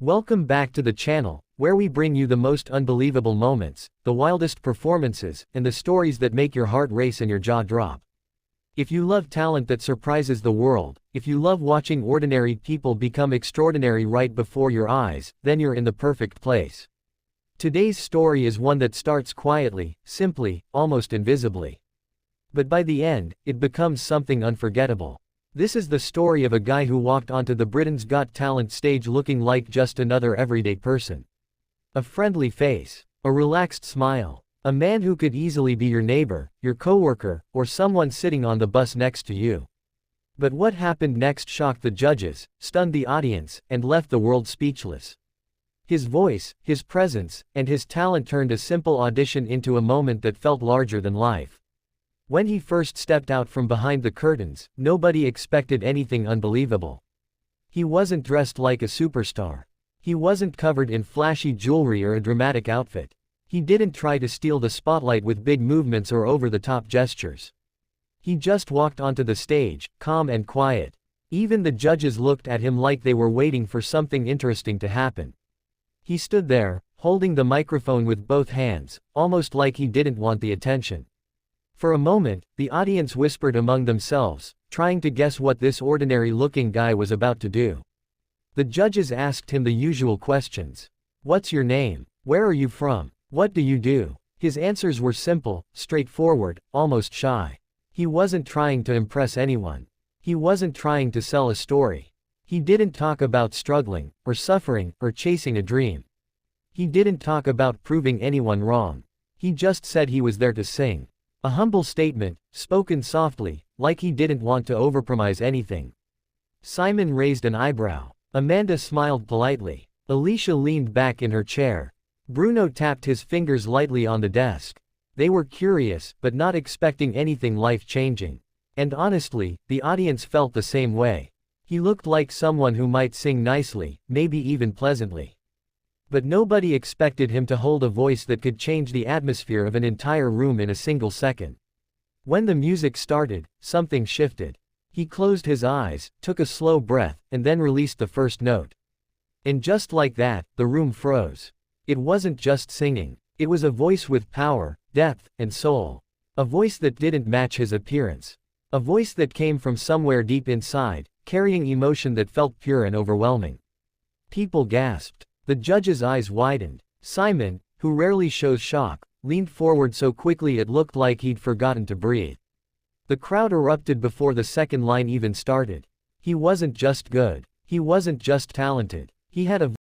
Welcome back to the channel, where we bring you the most unbelievable moments, the wildest performances, and the stories that make your heart race and your jaw drop. If you love talent that surprises the world, if you love watching ordinary people become extraordinary right before your eyes, then you're in the perfect place. Today's story is one that starts quietly, simply, almost invisibly. But by the end, it becomes something unforgettable. This is the story of a guy who walked onto the Britain's Got Talent stage looking like just another everyday person. A friendly face, a relaxed smile, a man who could easily be your neighbor, your coworker, or someone sitting on the bus next to you. But what happened next shocked the judges, stunned the audience, and left the world speechless. His voice, his presence, and his talent turned a simple audition into a moment that felt larger than life. When he first stepped out from behind the curtains, nobody expected anything unbelievable. He wasn't dressed like a superstar. He wasn't covered in flashy jewelry or a dramatic outfit. He didn't try to steal the spotlight with big movements or over-the-top gestures. He just walked onto the stage, calm and quiet. Even the judges looked at him like they were waiting for something interesting to happen. He stood there, holding the microphone with both hands, almost like he didn't want the attention. For a moment, the audience whispered among themselves, trying to guess what this ordinary-looking guy was about to do. The judges asked him the usual questions. What's your name? Where are you from? What do you do? His answers were simple, straightforward, almost shy. He wasn't trying to impress anyone. He wasn't trying to sell a story. He didn't talk about struggling, or suffering, or chasing a dream. He didn't talk about proving anyone wrong. He just said he was there to sing. A humble statement, spoken softly, like he didn't want to overpromise anything. Simon raised an eyebrow. Amanda smiled politely. Alicia leaned back in her chair. Bruno tapped his fingers lightly on the desk. They were curious, but not expecting anything life-changing. And honestly, the audience felt the same way. He looked like someone who might sing nicely, maybe even pleasantly. But nobody expected him to hold a voice that could change the atmosphere of an entire room in a single second. When the music started, something shifted. He closed his eyes, took a slow breath, and then released the first note. And just like that, the room froze. It wasn't just singing. It was a voice with power, depth, and soul. A voice that didn't match his appearance. A voice that came from somewhere deep inside, carrying emotion that felt pure and overwhelming. People gasped. The judge's eyes widened. Simon, who rarely shows shock, leaned forward so quickly it looked like he'd forgotten to breathe. The crowd erupted before the second line even started. He wasn't just good. He wasn't just talented. He had a